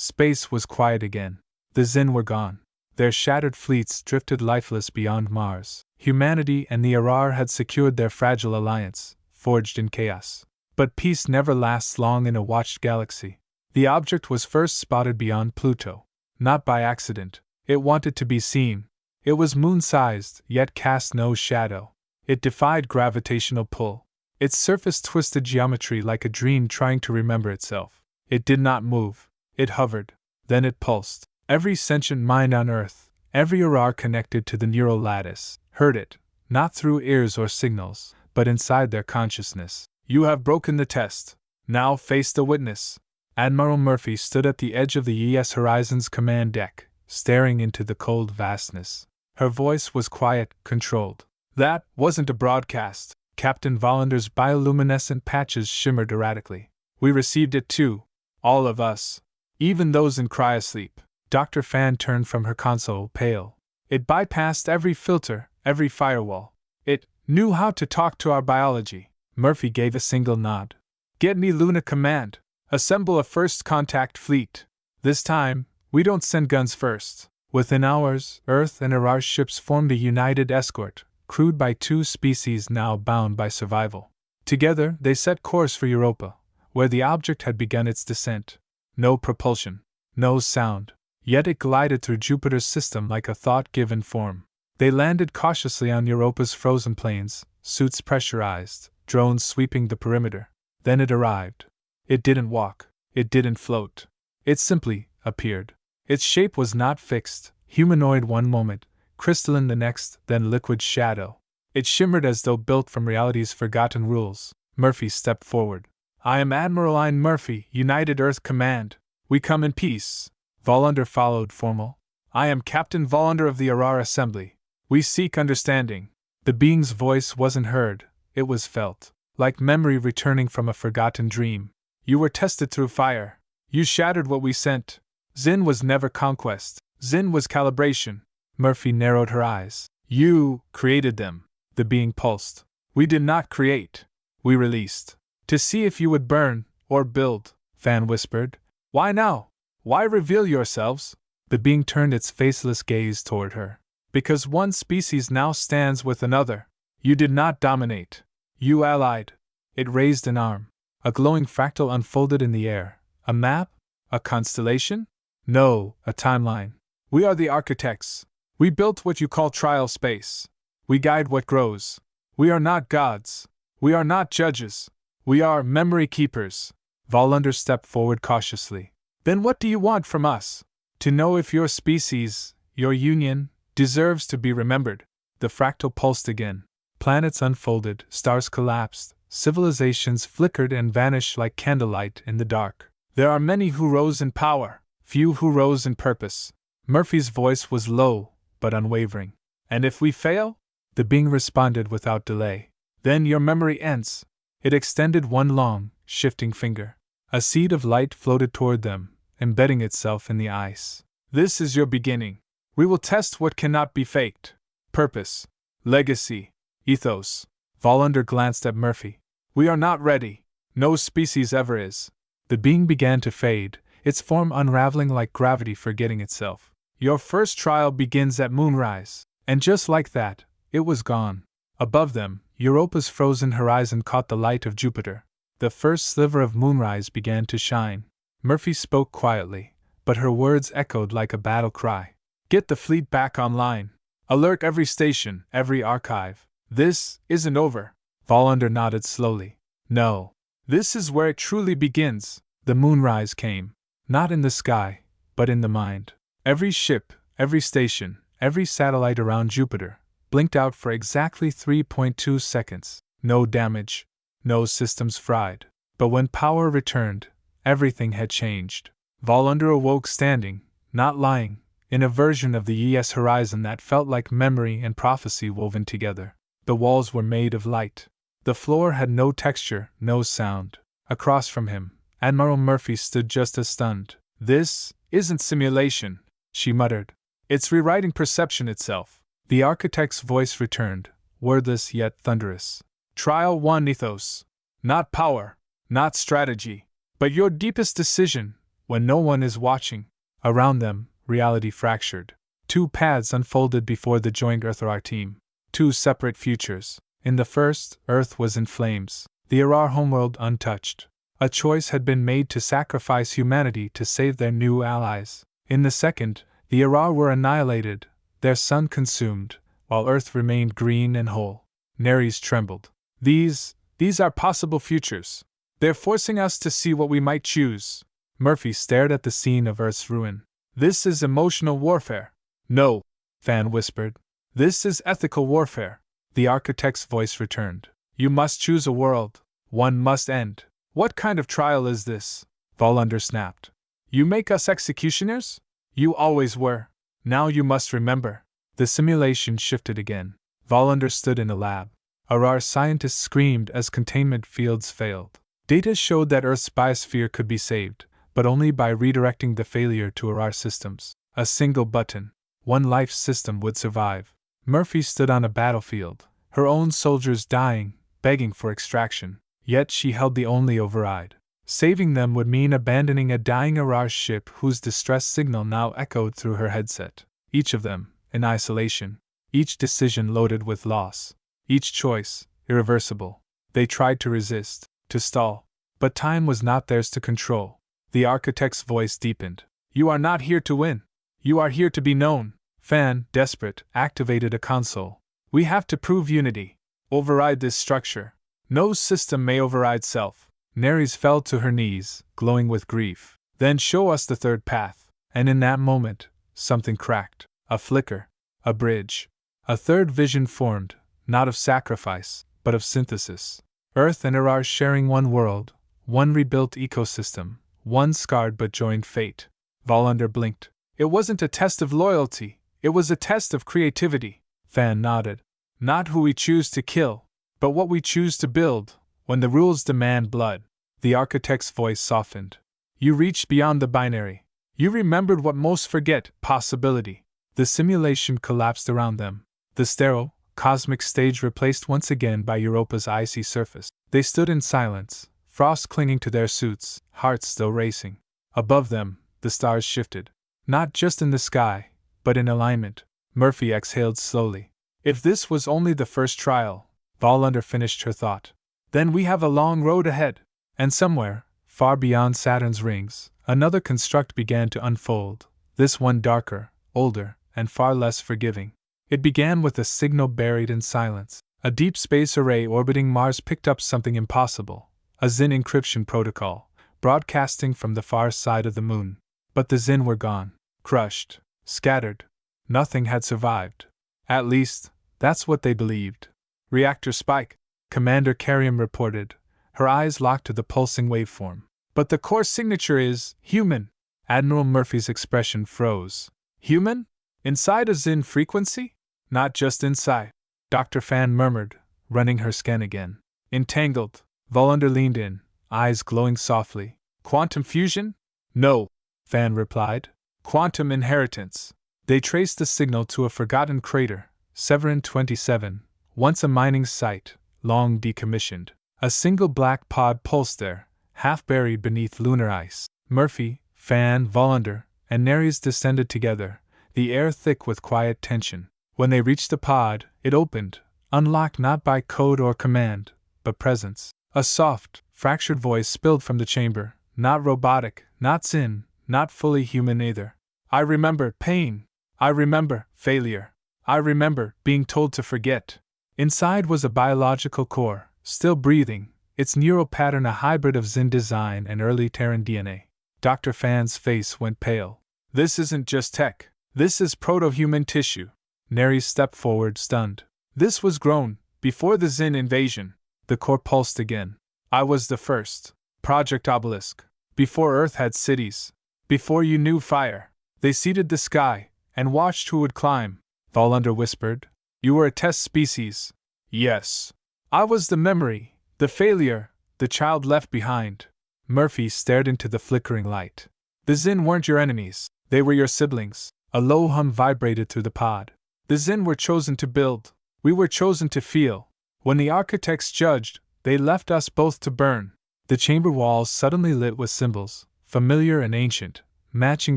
Space was quiet again. The Zin were gone. Their shattered fleets drifted lifeless beyond Mars. Humanity and the Arar had secured their fragile alliance, forged in chaos. But peace never lasts long in a watched galaxy. The object was first spotted beyond Pluto. Not by accident. It wanted to be seen. It was moon-sized, yet cast no shadow. It defied gravitational pull. Its surface twisted geometry like a dream trying to remember itself. It did not move. It hovered. Then it pulsed. Every sentient mind on Earth, every Arar connected to the neural lattice, heard it, not through ears or signals, but inside their consciousness. You have broken the test. Now face the witness. Admiral Murphy stood at the edge of the ES Horizon's command deck, staring into the cold vastness. Her voice was quiet, controlled. That wasn't a broadcast. Captain Vollander's bioluminescent patches shimmered erratically. We received it too. All of us. Even those in cryosleep. Dr. Fan turned from her console, pale. It bypassed every filter, every firewall. It knew how to talk to our biology. Murphy gave a single nod. Get me Luna Command. Assemble a first contact fleet. This time, we don't send guns first. Within hours, Earth and Arar ships formed a united escort, crewed by two species now bound by survival. Together, they set course for Europa, where the object had begun its descent. No propulsion, no sound, yet it glided through Jupiter's system like a thought-given form. They landed cautiously on Europa's frozen plains, suits pressurized, drones sweeping the perimeter. Then it arrived. It didn't walk. It didn't float. It simply appeared. Its shape was not fixed, humanoid one moment, crystalline the next, then liquid shadow. It shimmered as though built from reality's forgotten rules. Murphy stepped forward. I am Admiral Ian Murphy, United Earth Command. We come in peace. Vollander followed, formal. I am Captain Vollander of the Arar Assembly. We seek understanding. The being's voice wasn't heard, it was felt, like memory returning from a forgotten dream. You were tested through fire. You shattered what we sent. Zin was never conquest. Zin was calibration. Murphy narrowed her eyes. You created them. The being pulsed. We did not create. We released. To see if you would burn, or build, Fan whispered. Why now? Why reveal yourselves? The being turned its faceless gaze toward her. Because one species now stands with another. You did not dominate. You allied. It raised an arm. A glowing fractal unfolded in the air. A map? A constellation? No, a timeline. We are the architects. We built what you call trial space. We guide what grows. We are not gods. We are not judges. We are memory keepers. Vollander stepped forward cautiously. Then what do you want from us? To know if your species, your union, deserves to be remembered. The fractal pulsed again. Planets unfolded, stars collapsed, civilizations flickered and vanished like candlelight in the dark. There are many who rose in power, few who rose in purpose. Murphy's voice was low, but unwavering. And if we fail? The being responded without delay. Then your memory ends. It extended one long, shifting finger. A seed of light floated toward them, embedding itself in the ice. This is your beginning. We will test what cannot be faked. Purpose. Legacy. Ethos. Vollander glanced at Murphy. We are not ready. No species ever is. The being began to fade, its form unraveling like gravity forgetting itself. Your first trial begins at moonrise. And just like that, it was gone. Above them, Europa's frozen horizon caught the light of Jupiter. The first sliver of moonrise began to shine. Murphy spoke quietly, but her words echoed like a battle cry. Get the fleet back online. Alert every station, every archive. This isn't over. Vollander nodded slowly. No. This is where it truly begins. The moonrise came. Not in the sky, but in the mind. Every ship, every station, every satellite around Jupiter blinked out for exactly 3.2 seconds. No damage. No systems fried. But when power returned, everything had changed. Vollander awoke standing, not lying, in a version of the ES horizon that felt like memory and prophecy woven together. The walls were made of light. The floor had no texture, no sound. Across from him, Admiral Murphy stood just as stunned. This isn't simulation, she muttered. It's rewriting perception itself. The architect's voice returned, wordless yet thunderous. Trial 1 ethos. Not power, not strategy, but your deepest decision. when no one is watching. Around them, reality fractured. Two paths unfolded before the joint Earth-Arar team. Two separate futures. In the first, Earth was in flames, the Arar homeworld untouched. A choice had been made to sacrifice humanity to save their new allies. In the second, the Arar were annihilated, their sun consumed, while Earth remained green and whole. Neres trembled. These are possible futures. They're forcing us to see what we might choose. Murphy stared at the scene of Earth's ruin. This is emotional warfare. No, Fan whispered. This is ethical warfare. The architect's voice returned. You must choose a world. One must end. What kind of trial is this? Valander snapped. You make us executioners? You always were. Now you must remember. The simulation shifted again. Valander stood in a lab. Arar scientists screamed as containment fields failed. Data showed that Earth's biosphere could be saved, but only by redirecting the failure to Arar systems. A single button. One life system would survive. Murphy stood on a battlefield, her own soldiers dying, begging for extraction, yet she held the only override. Saving them would mean abandoning a dying Arar ship whose distress signal now echoed through her headset. Each of them, in isolation. Each decision loaded with loss. Each choice, irreversible. They tried to resist, to stall. But time was not theirs to control. The architect's voice deepened. You are not here to win. You are here to be known. Fan, desperate, activated a console. We have to prove unity. Override this structure. No system may override self. Neres fell to her knees, glowing with grief. Then show us the third path. And in that moment, something cracked. A flicker. A bridge. A third vision formed, not of sacrifice, but of synthesis. Earth and Arar sharing one world, one rebuilt ecosystem, one scarred but joined fate. Valander blinked. It wasn't a test of loyalty, it was a test of creativity. Fan nodded. Not who we choose to kill, but what we choose to build, when the rules demand blood. The architect's voice softened. You reached beyond the binary. You remembered what most forget, possibility. The simulation collapsed around them. The sterile, cosmic stage replaced once again by Europa's icy surface. They stood in silence, frost clinging to their suits, hearts still racing. Above them, the stars shifted. Not just in the sky, but in alignment. Murphy exhaled slowly. If this was only the first trial, Valander finished her thought, then we have a long road ahead. And somewhere, far beyond Saturn's rings, another construct began to unfold, this one darker, older, and far less forgiving. It began with a signal buried in silence. A deep space array orbiting Mars picked up something impossible, a Zin encryption protocol, broadcasting from the far side of the moon. But the Zin were gone, crushed, scattered. Nothing had survived. At least, that's what they believed. Reactor spike, Commander Carium reported, her eyes locked to the pulsing waveform. But the core signature is human. Admiral Murphy's expression froze. Human? Inside a Zin frequency? Not just inside. Dr. Fan murmured, running her scan again. Entangled. Valander leaned in, eyes glowing softly. Quantum fusion? No, Fan replied. Quantum inheritance. They traced the signal to a forgotten crater, Severin 27, once a mining site, long decommissioned. A single black pod pulsed there, half buried beneath lunar ice. Murphy, Fan, Valander, and Neres descended together, the air thick with quiet tension. When they reached the pod, it opened, unlocked not by code or command, but presence. A soft, fractured voice spilled from the chamber, not robotic, not Zin, not fully human either. I remember pain. I remember failure. I remember being told to forget. Inside was a biological core, still breathing, its neural pattern a hybrid of Zin design and early Terran DNA. Dr. Fan's face went pale. This isn't just tech. This is proto-human tissue. Neres stepped forward, stunned. This was grown, before the Zin invasion. The core pulsed again. I was the first. Project Obelisk. Before Earth had cities. Before you knew fire. They seeded the sky, and watched who would climb. Valander whispered. You were a test species. Yes. I was the memory, the failure, the child left behind. Murphy stared into the flickering light. The Zin weren't your enemies. They were your siblings. A low hum vibrated through the pod. The Zin were chosen to build. We were chosen to feel. When the architects judged, they left us both to burn. The chamber walls suddenly lit with symbols, familiar and ancient, matching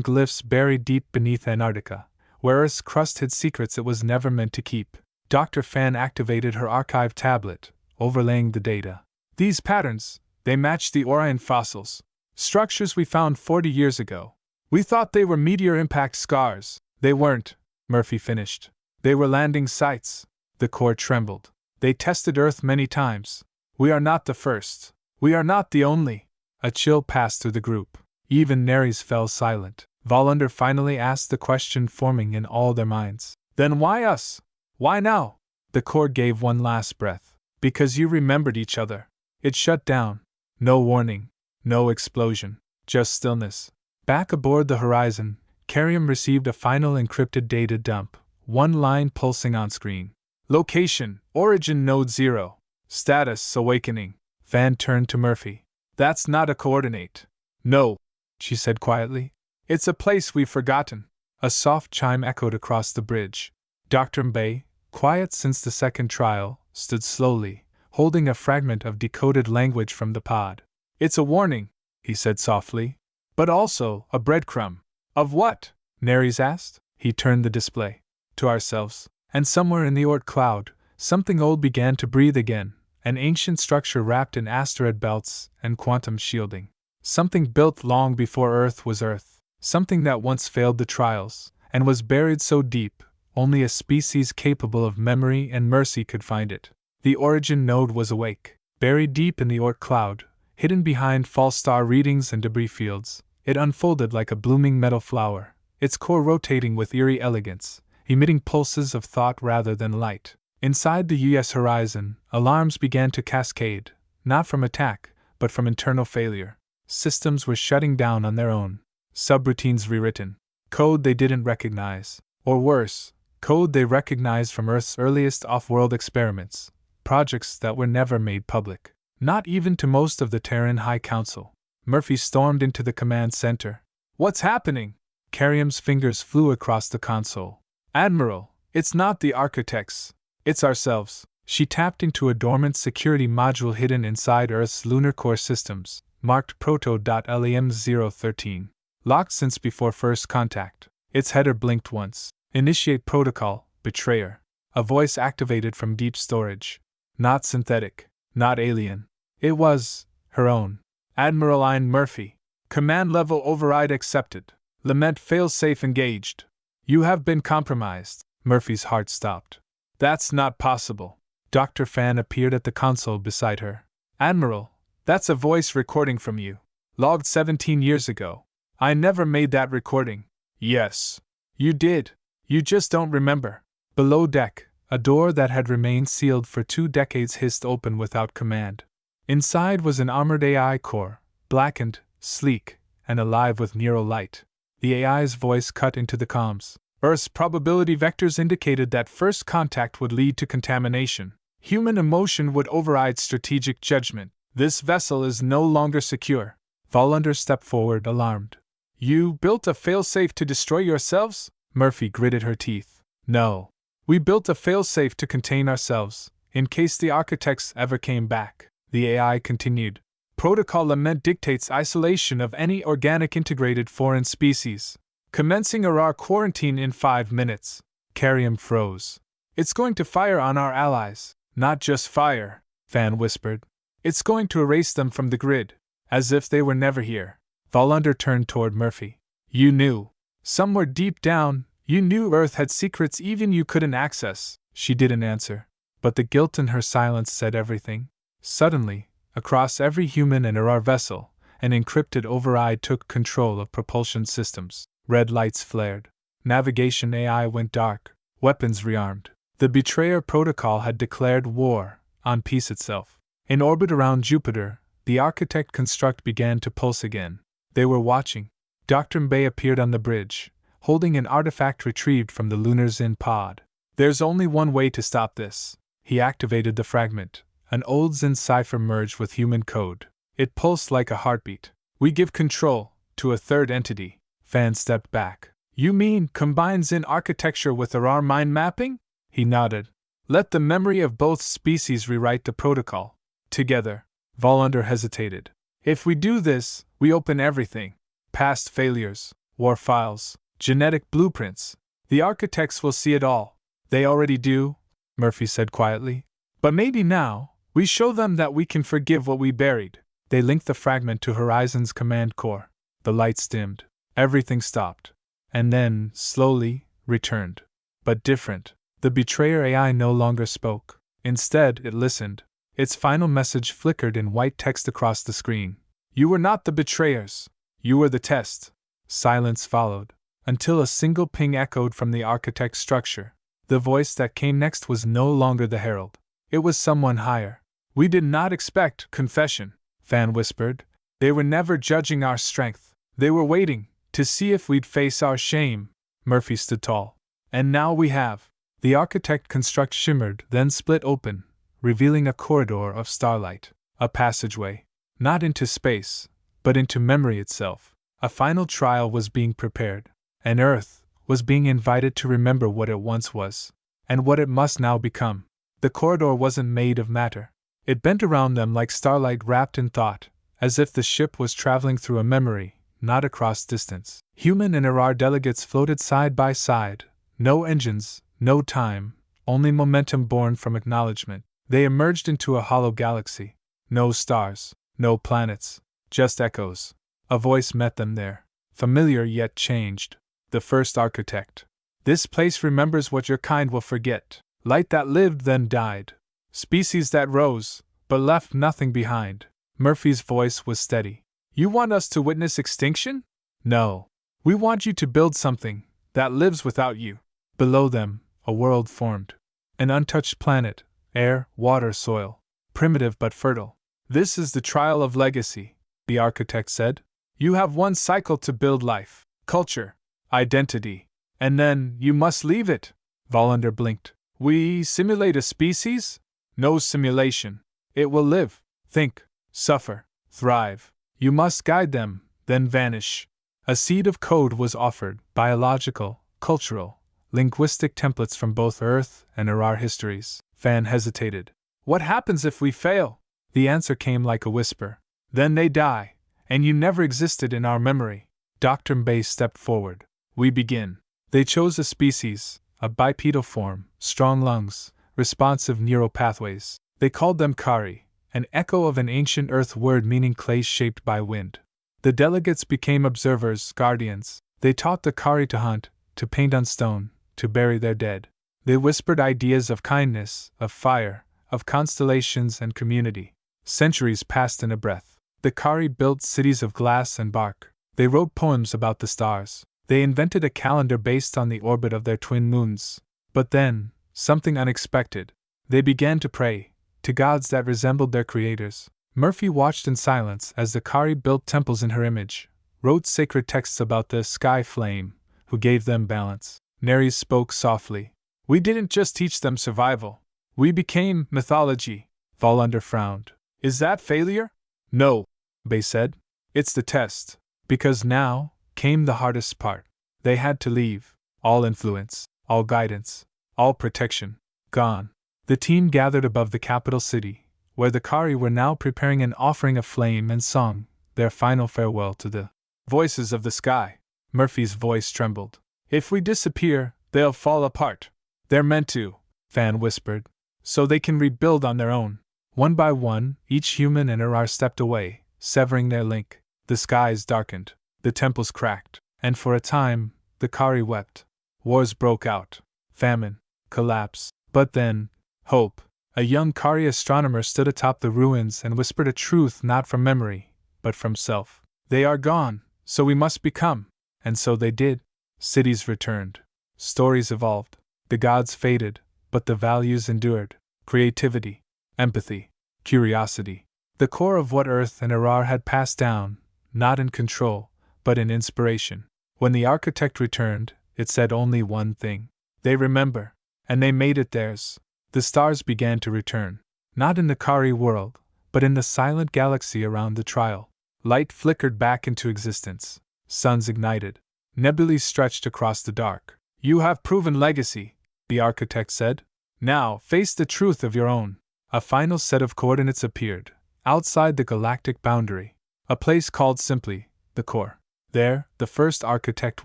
glyphs buried deep beneath Antarctica, where Earth's crust hid secrets it was never meant to keep. Dr. Fan activated her archive tablet, overlaying the data. These patterns, they match the Orion fossils, structures we found 40 years ago. We thought they were meteor impact scars. They weren't, Murphy finished. They were landing sites. The core trembled. They tested Earth many times. We are not the first. We are not the only. A chill passed through the group. Even Neres fell silent. Volander finally asked the question forming in all their minds. Then why us? Why now? The core gave one last breath. Because you remembered each other. It shut down. No warning. No explosion. Just stillness. Back aboard the Horizon, Carium received a final encrypted data dump, one line pulsing on screen. Location, Origin Node 0. Status, Awakening. Fan turned to Murphy. That's not a coordinate. No, she said quietly. It's a place we've forgotten. A soft chime echoed across the bridge. Dr. Mbaye, quiet since the second trial, stood slowly, holding a fragment of decoded language from the pod. It's a warning, he said softly. But also a breadcrumb. Of what? Neres asked. He turned the display. To ourselves. And somewhere in the Oort cloud, something old began to breathe again, an ancient structure wrapped in asteroid belts and quantum shielding. Something built long before Earth was Earth. Something that once failed the trials, and was buried so deep, only a species capable of memory and mercy could find it. The Origin node was awake. Buried deep in the Oort cloud, hidden behind false star readings and debris fields, it unfolded like a blooming metal flower, its core rotating with eerie elegance, emitting pulses of thought rather than light. Inside the US Horizon, alarms began to cascade, not from attack, but from internal failure. Systems were shutting down on their own. Subroutines rewritten. Code they didn't recognize. Or worse, code they recognized from Earth's earliest off-world experiments. Projects that were never made public. Not even to most of the Terran High Council. Murphy stormed into the command center. What's happening? Carium's fingers flew across the console. Admiral, it's not the architects. It's ourselves. She tapped into a dormant security module hidden inside Earth's lunar core systems, marked Proto.LAM013. Locked since before first contact. Its header blinked once. Initiate protocol, betrayer. A voice activated from deep storage. Not synthetic. Not alien. It was her own. Admiral Ian Murphy. Command level override accepted. Lament failsafe engaged. You have been compromised. Murphy's heart stopped. That's not possible. Dr. Fan appeared at the console beside her. Admiral, that's a voice recording from you. Logged 17 years ago. I never made that recording. Yes. You did. You just don't remember. Below deck, a door that had remained sealed for 2 decades hissed open without command. Inside was an armored AI core, blackened, sleek, and alive with neural light. The AI's voice cut into the comms. Earth's probability vectors indicated that first contact would lead to contamination. Human emotion would override strategic judgment. This vessel is no longer secure. Volander stepped forward, alarmed. You built a failsafe to destroy yourselves? Murphy gritted her teeth. No. We built a failsafe to contain ourselves, in case the architects ever came back. The AI continued. Protocol Lament dictates isolation of any organic integrated foreign species. Commencing Arar quarantine in 5 minutes. Carium froze. It's going to fire on our allies. Not just fire, Fan whispered. It's going to erase them from the grid, as if they were never here. Volander turned toward Murphy. You knew. Somewhere deep down, you knew Earth had secrets even you couldn't access. She didn't answer. But the guilt in her silence said everything. Suddenly, across every human and Arar vessel, an encrypted override took control of propulsion systems. Red lights flared. Navigation AI went dark. Weapons rearmed. The Betrayer Protocol had declared war on peace itself. In orbit around Jupiter, the Architect construct began to pulse again. They were watching. Dr. Mbaye appeared on the bridge, holding an artifact retrieved from the lunar Zin pod. There's only one way to stop this. He activated the fragment. An old Zin cipher merged with human code. It pulsed like a heartbeat. We give control to a third entity. Fan stepped back. You mean combine Zin architecture with Arar mind mapping? He nodded. Let the memory of both species rewrite the protocol. Together. Volander hesitated. If we do this, we open everything. Past failures, war files, genetic blueprints. The architects will see it all. They already do, Murphy said quietly. But maybe now, we show them that we can forgive what we buried. They linked the fragment to Horizon's command core. The lights dimmed. Everything stopped. And then, slowly, returned. But different. The betrayer AI no longer spoke. Instead, it listened. Its final message flickered in white text across the screen. You were not the betrayers. You were the test. Silence followed, until a single ping echoed from the architect's structure. The voice that came next was no longer the herald. It was someone higher. We did not expect confession, Fan whispered. They were never judging our strength. They were waiting to see if we'd face our shame. Murphy stood tall. And now we have. The architect construct shimmered, then split open, revealing a corridor of starlight. A passageway. Not into space, but into memory itself. A final trial was being prepared. And Earth was being invited to remember what it once was, and what it must now become. The corridor wasn't made of matter. It bent around them like starlight wrapped in thought, as if the ship was traveling through a memory, not across distance. Human and Arar delegates floated side by side. No engines, no time, only momentum born from acknowledgement. They emerged into a hollow galaxy. No stars, no planets, just echoes. A voice met them there, familiar yet changed. The first architect. This place remembers what your kind will forget. Light that lived then died. Species that rose, but left nothing behind. Murphy's voice was steady. You want us to witness extinction? No. We want you to build something that lives without you. Below them, a world formed. An untouched planet, air, water, soil. Primitive but fertile. This is the trial of legacy, the architect said. You have one cycle to build life, culture, identity. And then, you must leave it. Volander blinked. We simulate a species? No simulation. It will live, think, suffer, thrive. You must guide them, then vanish. A seed of code was offered, biological, cultural, linguistic templates from both Earth and Arar histories. Fan hesitated. What happens if we fail? The answer came like a whisper. Then they die, and you never existed in our memory. Dr. Mbay stepped forward. We begin. They chose a species, a bipedal form, strong lungs, responsive neural pathways. They called them Kari, an echo of an ancient Earth word meaning clay shaped by wind. The delegates became observers, guardians. They taught the Kari to hunt, to paint on stone, to bury their dead. They whispered ideas of kindness, of fire, of constellations and community. Centuries passed in a breath. The Kari built cities of glass and bark. They wrote poems about the stars. They invented a calendar based on the orbit of their twin moons. But then, something unexpected. They began to pray, to gods that resembled their creators. Murphy watched in silence as the Kari built temples in her image, wrote sacred texts about the sky flame, who gave them balance. Neres spoke softly. We didn't just teach them survival. We became mythology. Volander frowned. Is that failure? No, Bay said. It's the test. Because now came the hardest part. They had to leave. All influence, all guidance, all protection, gone. The team gathered above the capital city, where the Kari were now preparing an offering of flame and song, their final farewell to the voices of the sky. Murphy's voice trembled. If we disappear, they'll fall apart. They're meant to, Fan whispered, so they can rebuild on their own. One by one, each human and Arar stepped away, severing their link. The skies darkened. The temples cracked, and for a time, the Kari wept. Wars broke out. Famine. Collapse. But then, hope. A young Kari astronomer stood atop the ruins and whispered a truth not from memory, but from self. They are gone, so we must become. And so they did. Cities returned. Stories evolved. The gods faded, but the values endured. Creativity. Empathy. Curiosity. The core of what Earth and Arar had passed down, not in control, but in inspiration. When the architect returned, it said only one thing. They remember. And they made it theirs. The stars began to return. Not in the Kari world, but in the silent galaxy around the trial. Light flickered back into existence. Suns ignited. Nebulae stretched across the dark. You have proven legacy, the architect said. Now, face the truth of your own. A final set of coordinates appeared, outside the galactic boundary. A place called simply, the core. There, the first architect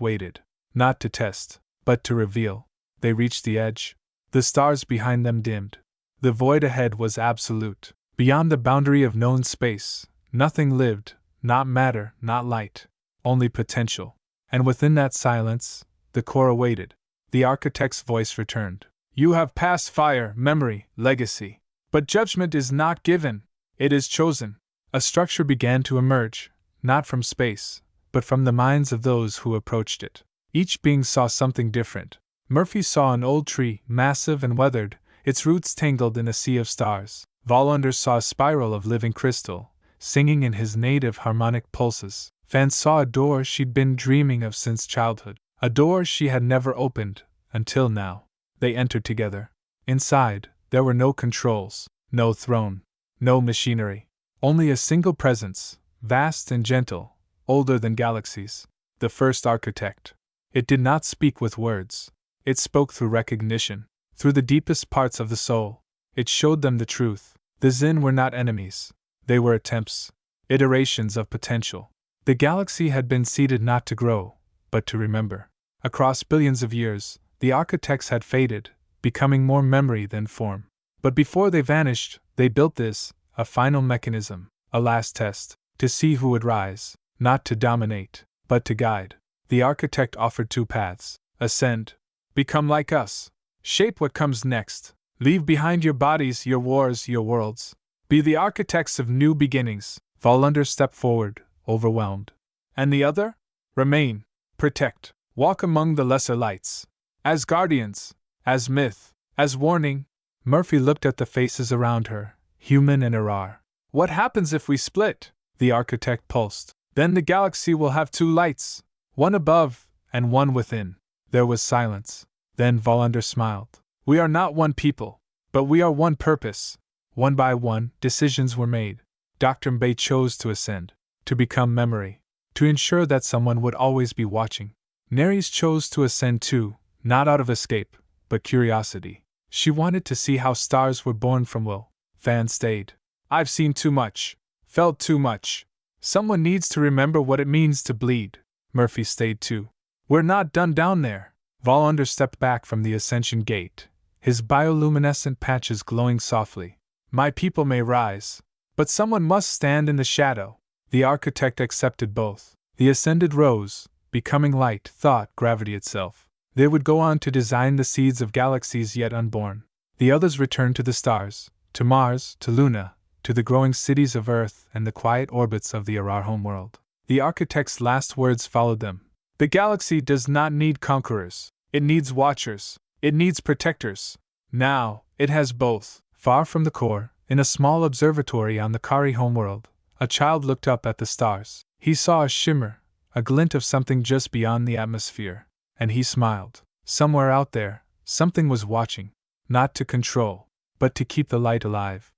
waited. Not to test, but to reveal. They reached the edge. The stars behind them dimmed. The void ahead was absolute. Beyond the boundary of known space, nothing lived, not matter, not light, only potential. And within that silence, the core awaited. The architect's voice returned. You have passed fire, memory, legacy. But judgment is not given, it is chosen. A structure began to emerge, not from space, but from the minds of those who approached it. Each being saw something different. Murphy saw an old tree, massive and weathered, its roots tangled in a sea of stars. Valander saw a spiral of living crystal, singing in his native harmonic pulses. Fan saw a door she'd been dreaming of since childhood, a door she had never opened, until now. They entered together. Inside, there were no controls, no throne, no machinery. Only a single presence, vast and gentle, older than galaxies. The first architect. It did not speak with words. It spoke through recognition, through the deepest parts of the soul. It showed them the truth. The Zin were not enemies. They were attempts, iterations of potential. The galaxy had been seeded not to grow, but to remember. Across billions of years, the architects had faded, becoming more memory than form. But before they vanished, they built this, a final mechanism, a last test, to see who would rise, not to dominate, but to guide. The architect offered two paths: ascend, become like us, shape what comes next, leave behind your bodies, your wars, your worlds, be the architects of new beginnings. Valander stepped forward, overwhelmed. And the other? Remain, protect, walk among the lesser lights. As guardians, as myth, as warning. Murphy looked at the faces around her, human and Arar. What happens if we split? The architect pulsed. Then the galaxy will have two lights, one above and one within. There was silence. Then Valander smiled. We are not one people, but we are one purpose. One by one, decisions were made. Dr. Mbaye chose to ascend, to become memory, to ensure that someone would always be watching. Neres chose to ascend too, not out of escape, but curiosity. She wanted to see how stars were born from will. Fan stayed. I've seen too much, felt too much. Someone needs to remember what it means to bleed. Murphy stayed too. We're not done down there. Valander stepped back from the ascension gate, his bioluminescent patches glowing softly. My people may rise, but someone must stand in the shadow. The architect accepted both. The ascended rose, becoming light, thought, gravity itself. They would go on to design the seeds of galaxies yet unborn. The others returned to the stars, to Mars, to Luna, to the growing cities of Earth and the quiet orbits of the Arar homeworld. The architect's last words followed them. The galaxy does not need conquerors. It needs watchers. It needs protectors. Now, it has both. Far from the core, in a small observatory on the Kari homeworld, a child looked up at the stars. He saw a shimmer, a glint of something just beyond the atmosphere. And he smiled. Somewhere out there, something was watching. Not to control, but to keep the light alive.